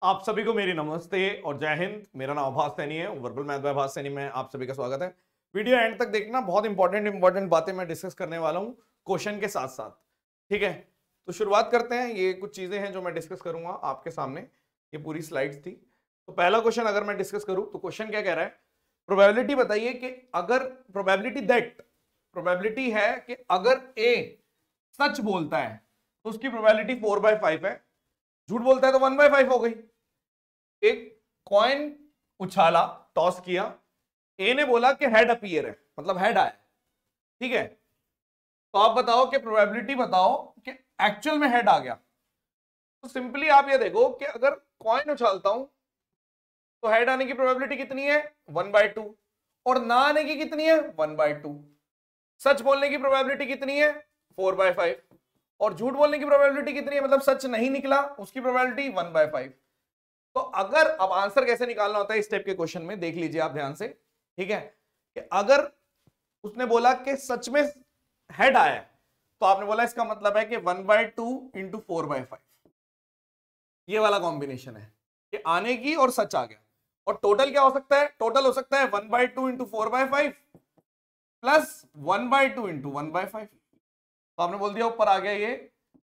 आप सभी को मेरी नमस्ते और जय हिंद। मेरा नाम आभास सैनी है, वर्बल मैथ बाय आभास सैनी में आप सभी का स्वागत है। वीडियो एंड तक देखना, बहुत इंपॉर्टेंट बातें मैं डिस्कस करने वाला हूं क्वेश्चन के साथ साथ। ठीक है, तो शुरुआत करते हैं। ये कुछ चीजें हैं जो मैं डिस्कस करूंगा आपके सामने। ये पूरी स्लाइड्स थी। तो पहला क्वेश्चन अगर मैं डिस्कस करूं तो क्वेश्चन क्या कह रहा है, प्रोबेबिलिटी बताइए कि अगर प्रोबेबिलिटी है कि अगर ए सच बोलता है तो उसकी प्रोबेबिलिटी 4/5 है, झूठ बोलता है तो 1/5 हो गई। एक कॉइन उछाला, टॉस किया, ए ने बोला कि हेड अपीयर है, मतलब हेड आया। ठीक है, तो आप बताओ कि प्रोबेबिलिटी बताओ कि एक्चुअल में हेड आ गया। तो सिंपली आप ये देखो कि अगर कॉइन उछालता हूं तो हेड आने की प्रोबेबिलिटी कितनी है 1/2, और ना आने की कितनी है 1/2। सच बोलने की प्रोबेबिलिटी कितनी है 4/5, और झूठ बोलने की प्रोबेबिलिटी कितनी है, मतलब सच नहीं निकला उसकी प्रोबेबिलिटी 1/5। तो अगर अब आंसर कैसे निकालना होता है इस टाइप के क्वेश्चन में, देख लीजिए आप ध्यान से। ठीक है, कि अगर उसने बोला कि सच में हेड आया है तो आपने बोला इसका मतलब है कि 1/2 इंटू 4/5, ये वाला कॉम्बिनेशन है कि आने की और सच आ गया। और टोटल क्या हो सकता है, टोटल हो सकता है 1/2 इंटू 4/5 प्लस 1/2 इंटू 1/5। तो आपने बोल दिया ऊपर आ गया ये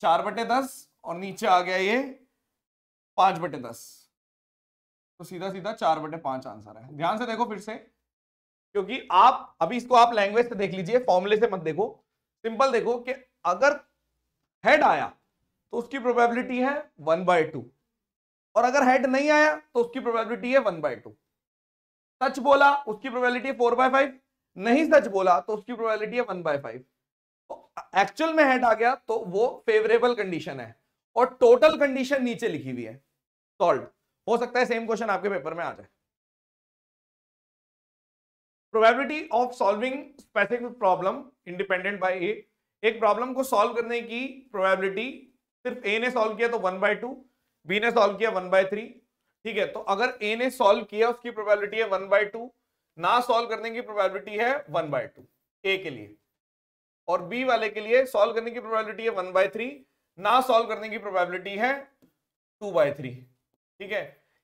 4/10 और नीचे आ गया ये 5/10, तो सीधा सीधा 4/5 आंसर है। ध्यान से देखो फिर से, क्योंकि आप अभी इसको आप लैंग्वेज से देख लीजिए, फॉर्मूले से मत देखो। सिंपल देखो कि अगर हेड आया तो उसकी प्रोबेबिलिटी है 1/2, और अगर हेड नहीं आया तो उसकी प्रोबेबिलिटी है 1/2। सच बोला उसकी प्रोबेबिलिटी है 4/5, नहीं सच बोला तो उसकी प्रोबेबिलिटी है 1/5। तो एक्चुअल में हेड आ गया तो वो फेवरेबल कंडीशन है, और टोटल कंडीशन नीचे लिखी हुई है सॉल्व। हो सकता है सेम क्वेश्चन आपके पेपर में आ जाए। Probability of solving specific problem independent by A. एक प्रॉब्लम को सॉल्व करने की प्रोबेबिलिटी सिर्फ ए ने सॉल्व किया तो 1/2, बी ने सॉल्व किया 1/3। ठीक है, तो अगर ए ने सॉल्व किया उसकी प्रोबेबिलिटी है 1/2, ना सॉल्व करने की प्रोबेबिलिटी है 1/2 ए के लिए, और बी वाले के लिए सॉल्व करने की प्रोबेबिलिटी है 1/3, ना सॉल्व करने की प्रोबेबिलिटी है 2/3। ठीक है,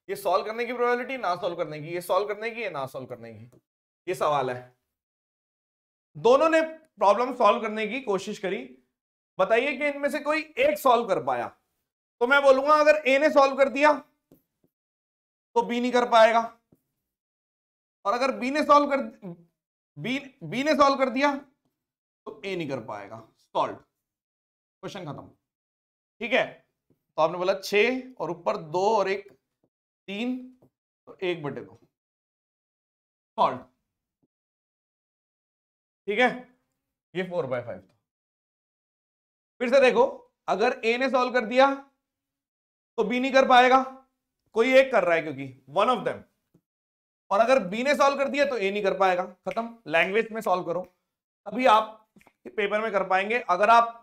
ये सॉल्व करने की प्रोबेबिलिटी, ना सॉल्व करने की, ये सॉल्व करने की, ये ना सॉल्व करने की, ये सवाल है। दोनों ने प्रॉब्लम सॉल्व करने की कोशिश करी, बताइए कि इनमें से कोई एक सॉल्व कर पाया। तो मैं बोलूंगा अगर ए ने सॉल्व कर दिया तो बी नहीं कर पाएगा, और अगर बी ने सॉल्व कर बी ने सॉल्व कर दिया तो ए नहीं कर पाएगा। सॉल्व, क्वेश्चन खत्म। ठीक है, तो आपने बोला 6 और ऊपर 2 और 1 3, तो 1/2 सॉल्व। ठीक है, ये 4/5 था। फिर से देखो, अगर ए ने सॉल्व कर दिया तो बी नहीं कर पाएगा, कोई एक कर रहा है क्योंकि वन ऑफ देम, और अगर बी ने सॉल्व कर दिया तो ए नहीं कर पाएगा। खत्म, लैंग्वेज में सॉल्व करो, अभी आप पेपर में कर पाएंगे। अगर आप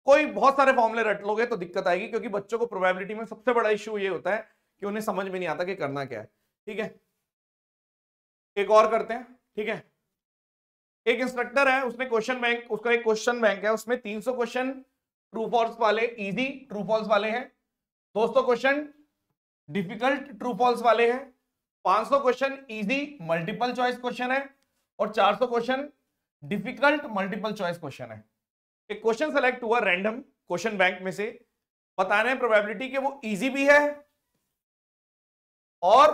कोई बहुत सारे फॉर्मूले रट लोगे तो दिक्कत आएगी, क्योंकि बच्चों को प्रोबेबिलिटी में सबसे बड़ा इश्यू ये होता है कि उन्हें समझ में नहीं आता कि करना क्या है। ठीक है, एक और करते हैं। ठीक है, एक इंस्ट्रक्टर है, उसने क्वेश्चन बैंक, उसका एक क्वेश्चन बैंक है, उसमें 300 क्वेश्चन ट्रू फॉल्स वाले, इजी ट्रू फॉल्स वाले हैं, 200 क्वेश्चन डिफिकल्ट ट्रू फॉल्स वाले हैं, 500 question easy multiple choice question है, और 400 question difficult multiple choice question है। एक क्वेश्चन सेलेक्ट हुआ रैंडम क्वेश्चन बैंक में से, बताना है प्रोबेबिलिटी कि वो इजी भी है और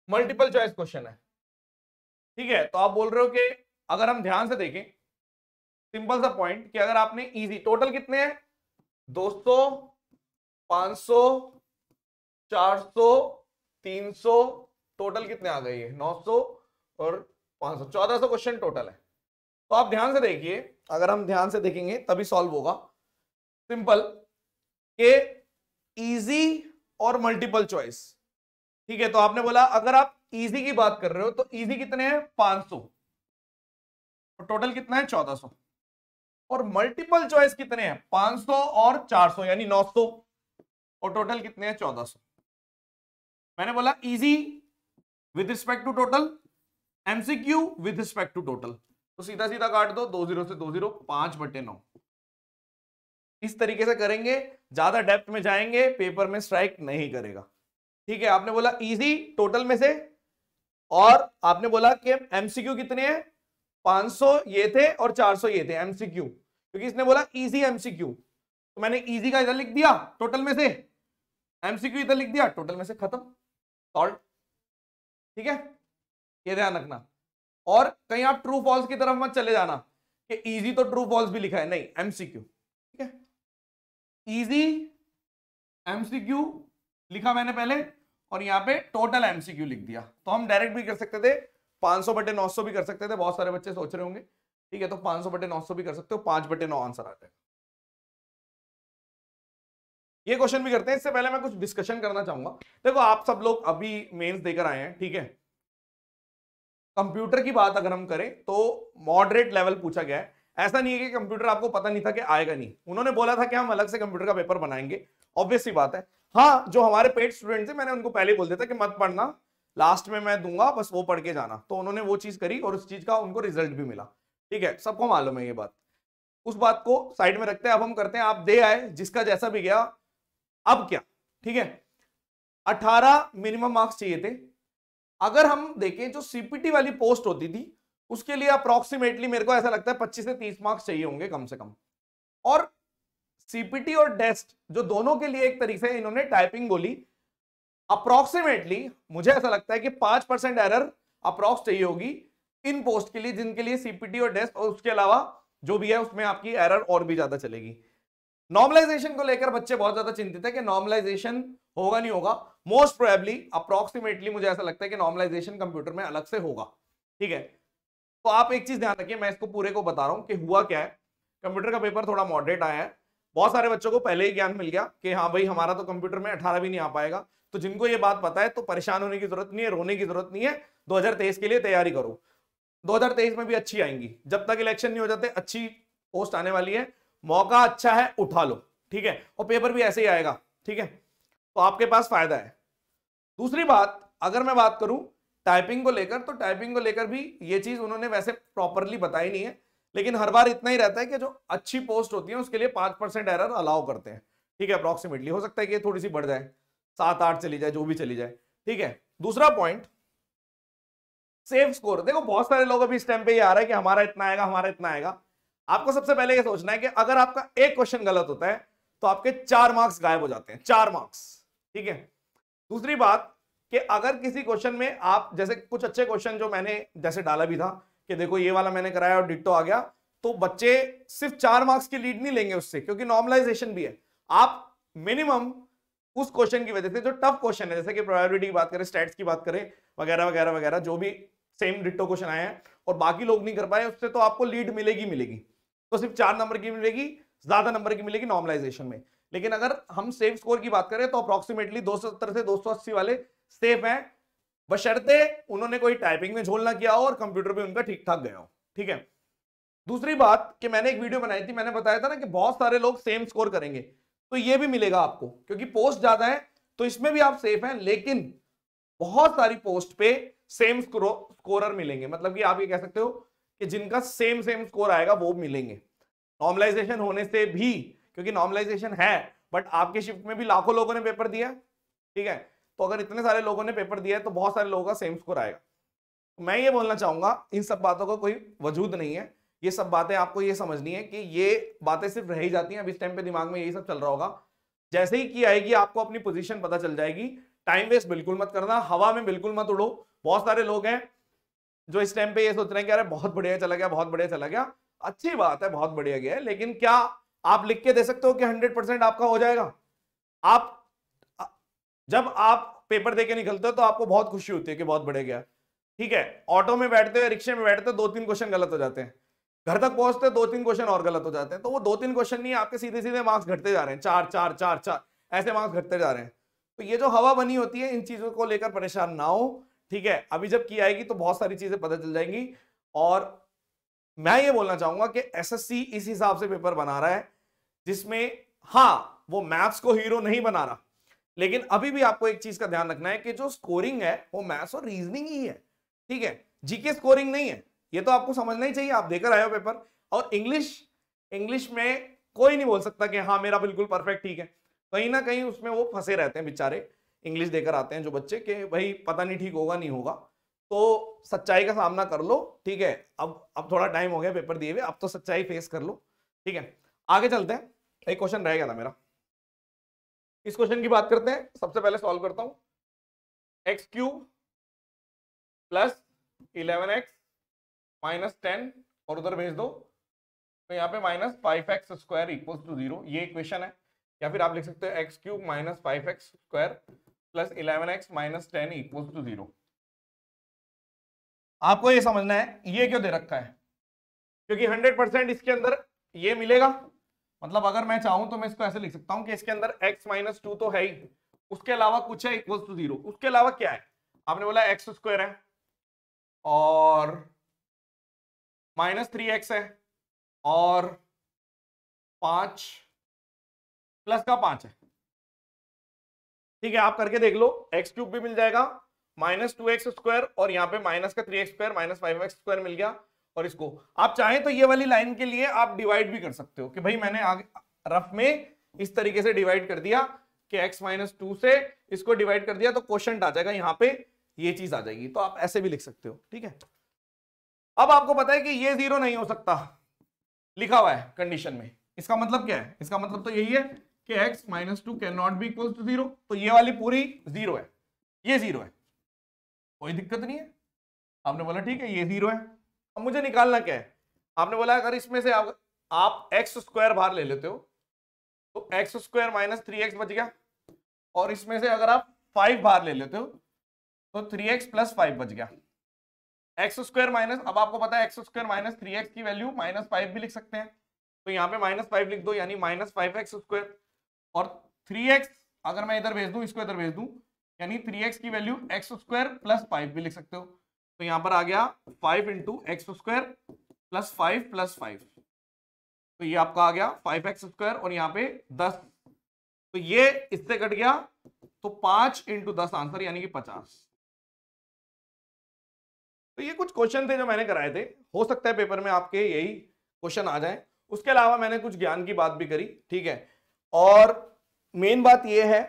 मल्टीपल चॉइस क्वेश्चन है। ठीक है, तो आप बोल रहे हो कि अगर हम ध्यान से देखें, सिंपल सा पॉइंट कि अगर आपने इजी, टोटल कितने हैं 200 500 400 300, टोटल कितने आ गए ये 900 और 500, 1400 क्वेश्चन टोटल है। तो आप ध्यान से देखिए, अगर हम ध्यान से देखेंगे तभी सॉल्व होगा। सिंपल के इजी और मल्टीपल चॉइस। ठीक है, तो आपने बोला अगर आप इजी की बात कर रहे हो तो इजी कितने हैं 500, और टोटल कितना है 1400, और मल्टीपल चॉइस कितने हैं 500 और 400 यानी 900, और टोटल कितने हैं 1400। मैंने बोला easy with respect to total, MCQ with respect to total, तो सीधा सीधा काट दो, 2 0 से 2 0, 5/9। इस तरीके से करेंगे, ज्यादा डेप्थ में जाएंगे, पेपर में स्ट्राइक नहीं करेगा। ठीक है, आपने बोला इजी टोटल में से, और आपने बोला कि एमसीक्यू कितने हैं, 500 ये थे और 400 ये थे एमसीक्यू, क्योंकि इसने बोला इजी एमसीक्यू, तो मैंने इजी का इधर लिख दिया टोटल में से, एमसीक्यू इधर लिख दिया टोटल में से, खत्म, सॉल्व। ठीक है, ये ध्यान रखना। और कहीं आप ट्रू फॉल्स की तरफ मत चले जाना कि इजी तो ट्रू फॉल्स भी लिखा है, नहीं, एमसीक्यू। ठीक है, इजी एमसीक्यू लिखा मैंने पहले, और यहां पे टोटल एमसीक्यू लिख दिया। तो हम डायरेक्ट भी कर सकते थे, 500/900 भी कर सकते थे, बहुत सारे बच्चे सोच रहे होंगे। ठीक है, तो 500/900 भी कर सकते हो, 5/9 आंसर आ जाएगा। ये क्वेश्चन भी करते हैं। इससे पहले मैं कुछ डिस्कशन करना चाहूंगा। देखो, आप सब लोग अभी मेंस देकर आए हैं, ठीक है। कंप्यूटर की बात अगर हम करें तो मॉडरेट लेवल पूछा गया है। ऐसा नहीं है कि कंप्यूटर आपको पता नहीं था कि आएगा नहीं, उन्होंने बोला था कि हम अलग से कंप्यूटर का पेपर बनाएंगे, ऑब्वियस सी बात है। हाँ, जो हमारे पेड स्टूडेंट थे, मैंने उनको पहले बोल दिया था कि मत पढ़ना, लास्ट में मैं दूंगा, बस वो पढ़ के जाना। तो उन्होंने वो चीज करी और उस चीज का उनको रिजल्ट भी मिला। ठीक है, सबको मालूम है ये बात। उस बात को साइड में रखते हैं, अब हम करते हैं, आप दे आए, जिसका जैसा भी गया, अब क्या। ठीक है, 18 मिनिमम मार्क्स चाहिए थे। अगर हम देखें, जो सीपीटी वाली पोस्ट होती थी उसके लिए अप्रोक्सीमेटली मेरे को ऐसा लगता है 25 से 30 मार्क्स चाहिए होंगे कम से कम। और सीपीटी और डेस्ट जो दोनों के लिए एक तरीके से इन्होंने टाइपिंग बोली, अप्रोक्सीमेटली मुझे ऐसा लगता है कि 5% एरर अप्रोक्स चाहिए होगी इन पोस्ट के लिए, जिनके लिए सीपीटी और डेस्ट, और उसके अलावा जो भी है उसमें आपकी एरर और भी ज्यादा चलेगी। नॉर्मलाइजेशन को लेकर बच्चे बहुत ज्यादा चिंतित है कि नॉर्मलाइजेशन होगा नहीं होगा। मोस्ट प्रोबेबली अप्रोक्सीमेटली मुझे ऐसा लगता है कि नॉर्मलाइजेशन कंप्यूटर में अलग से होगा। ठीक है, तो आप एक चीज ध्यान रखिए, मैं इसको पूरे को बता रहा हूं कि हुआ क्या है। कंप्यूटर का पेपर थोड़ा मॉडरेट आया है, बहुत सारे बच्चों को पहले ही ज्ञान मिल गया कि हाँ भाई, हमारा तो कंप्यूटर में 18 भी नहीं आ पाएगा। तो जिनको ये बात पता है तो परेशान होने की जरूरत नहीं है, रोने की जरूरत नहीं है। 2023 के लिए तैयारी करो, 2023 में भी अच्छी आएंगी। जब तक इलेक्शन नहीं हो जाते अच्छी पोस्ट आने वाली है, मौका अच्छा है, उठा लो। ठीक है, और पेपर भी ऐसे ही आएगा। ठीक है, तो आपके पास फायदा है। दूसरी बात, अगर मैं बात करूं टाइपिंग को लेकर, तो टाइपिंग को लेकर भी ये चीज उन्होंने वैसे प्रॉपरली बताई नहीं है, लेकिन हर बार इतना ही रहता है कि जो अच्छी पोस्ट होती है उसके लिए 5% एरर अलाउ करते हैं। ठीक है, अप्रोक्सीमेटली हो सकता है कि थोड़ी सी बढ़ जाए, 7-8 चली जाए, जो भी चली जाए। ठीक है, दूसरा पॉइंट, सेफ स्कोर। देखो, बहुत सारे लोग अभी इस टाइम पे ये आ रहा है कि हमारा इतना आएगा, हमारा इतना आएगा। आपको सबसे पहले ये सोचना है कि अगर आपका एक क्वेश्चन गलत होता है तो आपके 4 मार्क्स गायब हो जाते हैं, 4 मार्क्स। ठीक है, दूसरी बात कि अगर किसी क्वेश्चन में आप, जैसे कुछ अच्छे क्वेश्चन जो मैंने जैसे डाला भी था कि देखो ये वाला मैंने कराया और डिट्टो आ गया, तो बच्चे सिर्फ 4 मार्क्स की लीड नहीं लेंगे उससे, क्योंकि नॉर्मलाइजेशन भी है। आप मिनिमम उस क्वेश्चन की वजह से, जो टफ क्वेश्चन है, जैसे कि प्रोबेबिलिटी की बात करें, स्टैट्स की बात करें, वगैरह वगैरह वगैरह, जो भी सेम डिट्टो क्वेश्चन आए हैं और बाकी लोग नहीं कर पाए, उससे तो आपको लीड मिलेगी मिलेगी। तो सिर्फ 4 नंबर की मिलेगी, ज्यादा नंबर की मिलेगी नॉर्मलाइजेशन में। लेकिन अगर हम सेफ स्कोर की बात करें तो अप्रोक्सीमेटली 270 से 280 वाले सेफ हैं, बशर्ते उन्होंने कोई टाइपिंग में झोल ना किया हो और कंप्यूटर भी उनका ठीक ठाक गया हो। ठीक है, दूसरी बात कि मैंने एक वीडियो बनाई थी, मैंने बताया था ना कि बहुत सारे लोग सेम स्कोर करेंगे, तो ये भी मिलेगा आपको, क्योंकि पोस्ट ज्यादा है तो इसमें भी आप सेफ हैं। लेकिन बहुत सारी पोस्ट पे सेम स्कोरर मिलेंगे, मतलब कि आप ये कह सकते हो कि जिनका सेम स्कोर आएगा वो मिलेंगे नॉर्मलाइजेशन होने से भी, क्योंकि नॉर्मलाइजेशन है बट आपके शिफ्ट में भी लाखों लोगों ने पेपर दिया। ठीक है, तो अगर इतने सारे लोगों ने पेपर दिया है तो बहुत सारे लोगों का सेम स्कोर आएगा। मैं ये बोलना चाहूंगा, इन सब बातों का कोई वजूद नहीं है, ये सब बातें आपको ये समझनी है कि ये बातें सिर्फ रह ही जाती हैं। अब इस टाइम पे दिमाग में यही सब चल रहा होगा, जैसे ही की आएगी आपको अपनी पोजीशन पता चल जाएगी। टाइम वेस्ट बिल्कुल मत करना, हवा में बिल्कुल मत उड़ो। बहुत सारे लोग हैं जो इस टाइम पे ये सोच रहे हैं कि अरे बहुत बढ़िया चला गया, बहुत बढ़िया चला गया। अच्छी बात है, बहुत बढ़िया गया है, लेकिन क्या आप लिख के दे सकते हो कि 100% आपका हो जाएगा? आप जब आप पेपर देके निकलते हो तो आपको बहुत खुशी होती है कि बहुत बढ़िया गया। ठीक है, ऑटो में बैठते हो, रिक्शे में बैठते हो, 2-3 क्वेश्चन गलत हो जाते हैं, घर तक पहुंचते 2-3 क्वेश्चन और गलत हो जाते हैं, तो वो 2-3 क्वेश्चन नहीं, आपके सीधे सीधे मार्क्स घटते जा रहे हैं, 4 ऐसे मार्क्स घटते जा रहे हैं। तो ये जो हवा बनी होती है, इन चीजों को लेकर परेशान ना हो। ठीक है, अभी जब की आएगी तो बहुत सारी चीजें पता चल जाएंगी। और मैं ये बोलना चाहूंगा कि एसएससी इस हिसाब से पेपर बना रहा है जिसमें, हाँ, वो मैथ्स को हीरो नहीं बना रहा, लेकिन अभी भी आपको एक चीज का ध्यान रखना है कि जो स्कोरिंग है वो मैथ्स और रीजनिंग ही है। ठीक है, जीके स्कोरिंग नहीं है, ये तो आपको समझना ही चाहिए, आप देकर आए हो पेपर। और इंग्लिश में कोई नहीं बोल सकता कि हाँ मेरा बिल्कुल परफेक्ट ठीक है, कहीं ना कहीं उसमें वो फंसे रहते हैं बेचारे, इंग्लिश देकर आते हैं जो बच्चे कि भाई पता नहीं ठीक होगा नहीं होगा। तो सच्चाई का सामना कर लो, ठीक है। अब थोड़ा टाइम हो गया पेपर दिए हुए, अब तो सच्चाई फेस कर लो, ठीक है। आगे चलते हैं, एक क्वेश्चन रह गया था मेरा, इस क्वेश्चन की बात करते हैं। सबसे पहले सॉल्व करता हूं, x cube plus 11x minus 10 और उधर भेज दो, तो यहाँ पे minus 5x square equals to 0, ये इक्वेशन है। या फिर आप लिख सकते हो x cube minus 5x square plus 11x minus 10 equals to 0। आपको ये समझना है ये क्यों दे रखा है, क्योंकि 100% इसके अंदर ये मिलेगा। मतलब अगर मैं चाहूं तो मैं इसको ऐसे लिख सकता हूं कि इसके अंदर x माइनस 2 तो है ही, उसके अलावा कुछ है इक्वल्स टू 0। उसके अलावा क्या है, आपने बोला एक्स स्क्वायर है और माइनस 3x है और 5 प्लस का 5 है, ठीक है। आप करके देख लो, एक्स क्यूब भी मिल जाएगा, माइनस 2x स्क्वायर और यहाँ पे माइनस का 3x square minus 5x square मिल गया। और इसको आप चाहें तो ये वाली लाइन के लिए आप डिवाइड भी कर सकते हो कि भाई मैंने आगे रफ में इस तरीके से डिवाइड कर दिया कि x माइनस 2 से इसको डिवाइड कर दिया तो क्वोशंट आ जाएगा, यहाँ पे ये चीज आ जाएगी, तो आप ऐसे भी लिख सकते हो, ठीक है। अब आपको पता है कि ये 0 नहीं हो सकता, लिखा हुआ है कंडीशन में। इसका मतलब क्या है, इसका मतलब तो यही है कि x minus 2 can not be equal to 0, तो ये वाली पूरी 0 है, ये 0 है, कोई दिक्कत नहीं है। आपने बोला ठीक है ये 0 है, अब मुझे निकालना क्या है, आपने बोला अगर इसमें से आप एक्स स्क्वायर बाहर ले लेते हो तो एक्स स्क्वायर माइनस 3x बच गया, और इसमें से अगर आप 5 बाहर ले लेते हो तो 3x प्लस 5 बच गया। एक्स स्क्वायर माइनस, अब आपको पता है एक्स स्क्वायर माइनस 3x की वैल्यू माइनस 5 भी लिख सकते हैं, तो यहाँ पे माइनस 5 लिख दो, यानी माइनस 5x स्क्वायर। और 3x अगर मैं इधर भेज दूं, इसको इधर भेज दूं, यानी 3x की वैल्यू एक्स स्क्वायर प्लस 5 भी लिख सकते हो, तो यहां पर आ गया 5 into x square plus 5 plus 5, तो ये आपका आ गया 5x स्क्वायर और यहाँ पे 10, तो ये इससे कट गया, तो 5 इंटू 10 आंसर यानी कि 50। तो ये कुछ क्वेश्चन थे जो मैंने कराए थे, हो सकता है पेपर में आपके यही क्वेश्चन आ जाए। उसके अलावा मैंने कुछ ज्ञान की बात भी करी, ठीक है। और मेन बात यह है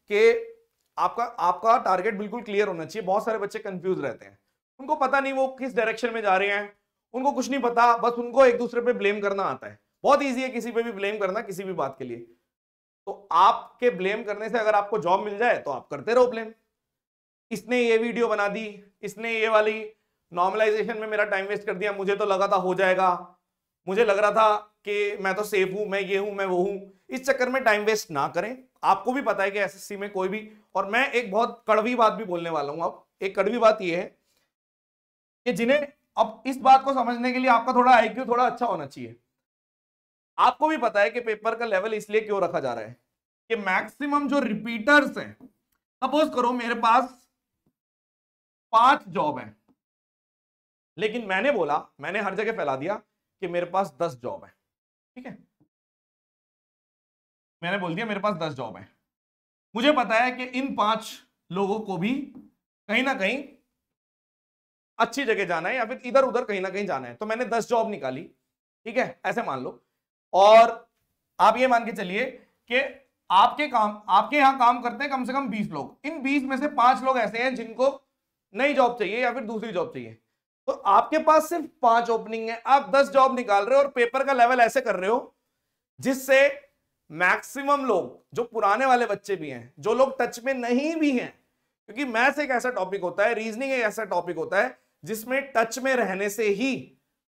कि आपका टारगेट बिल्कुल क्लियर होना चाहिए। बहुत सारे बच्चे कंफ्यूज रहते हैं, उनको पता नहीं वो किस डायरेक्शन में जा रहे हैं, उनको कुछ नहीं पता, बस उनको एक दूसरे पे ब्लेम करना आता है। बहुत इजी है किसी पे भी ब्लेम करना, किसी भी बात के लिए। तो आपके ब्लेम करने से अगर आपको जॉब मिल जाए तो आप करते रहो ब्लेम। इसने ये वीडियो बना दी, इसने ये वाली नॉर्मलाइजेशन में मेरा टाइम वेस्ट कर दिया, मुझे तो लगा था हो जाएगा, मुझे लग रहा था कि मैं तो सेफ हूं, मैं ये हूं, मैं वो हूं। इस चक्कर में टाइम वेस्ट ना करें। आपको भी पता है कि एसएससी में कोई भी, और मैं एक बहुत कड़वी बात भी बोलने वाला हूं। अब एक कड़वी बात यह है कि जिन्हें, अब इस बात को समझने के लिए आपका थोड़ा आईक्यू थोड़ा अच्छा होना चाहिए। आपको भी पता है कि पेपर का लेवल इसलिए क्यों रखा जा रहा है कि मैक्सिमम जो रिपीटर्स हैं, सपोज करो मेरे पास 5 जॉब है, लेकिन मैंने हर जगह फैला दिया कि मेरे पास 10 जॉब है, ठीक है। मैंने बोल दिया मेरे पास 10 जॉब है, मुझे पता है कि इन 5 लोगों को भी कहीं ना कहीं अच्छी जगह जाना है या फिर इधर उधर कहीं ना कहीं जाना है, तो मैंने 10 जॉब निकाली, ठीक है, ऐसे मान लो। और आप ये मान के चलिए कि आपके यहां काम करते हैं कम से कम 20 लोग, इन 20 में से 5 लोग ऐसे हैं जिनको नई जॉब चाहिए या फिर दूसरी जॉब चाहिए, तो आपके पास सिर्फ 5 ओपनिंग है, आप 10 जॉब निकाल रहे हो और पेपर का लेवल ऐसे कर रहे हो जिससे मैक्सिमम लोग, जो पुराने वाले बच्चे भी हैं, जो लोग टच में नहीं भी हैं, क्योंकि मैथ्स एक ऐसा टॉपिक होता है, रीजनिंग एक ऐसा टॉपिक होता है जिसमें टच में रहने से ही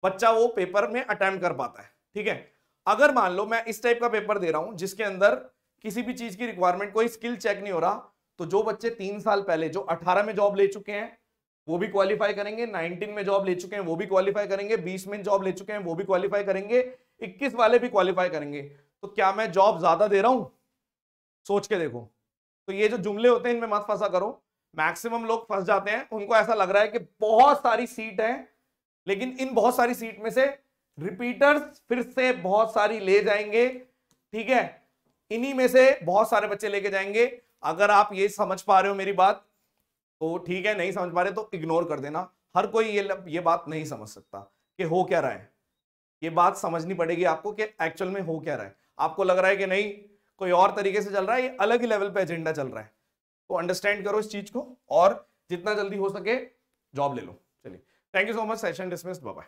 बच्चा वो पेपर में अटेम्प्ट कर पाता है, ठीक है। अगर मान लो मैं इस टाइप का पेपर दे रहा हूं जिसके अंदर किसी भी चीज की रिक्वायरमेंट, कोई स्किल चेक नहीं हो रहा, तो जो बच्चे 3 साल पहले जो 18 में जॉब ले चुके हैं वो भी क्वालिफाई करेंगे, 19 में जॉब ले चुके हैं वो भी क्वालिफाई करेंगे, 20 में जॉब ले चुके हैं वो भी क्वालिफाई करेंगे, 21 वाले भी क्वालिफाई करेंगे। तो क्या मैं जॉब ज्यादा दे रहा हूं? सोच के देखो। तो ये जो जुमले होते हैं इनमें मत फंसा करो, मैक्सिमम लोग फंस जाते हैं, उनको ऐसा लग रहा है कि बहुत सारी सीट है, लेकिन इन बहुत सारी सीट में से रिपीटर्स फिर से बहुत सारी ले जाएंगे, ठीक है, इन्हीं में से बहुत सारे बच्चे लेके जाएंगे। अगर आप ये समझ पा रहे हो मेरी बात तो ठीक है, नहीं समझ पा रहे तो इग्नोर कर देना। हर कोई ये बात नहीं समझ सकता कि हो क्या रहा है, ये बात समझनी पड़ेगी आपको कि एक्चुअल में हो क्या रहा है। आपको लग रहा है कि नहीं कोई और तरीके से चल रहा है, ये अलग ही लेवल पे एजेंडा चल रहा है, तो अंडरस्टैंड करो इस चीज को और जितना जल्दी हो सके जॉब ले लो। चलिए, thank you so much, session dismissed, bye bye.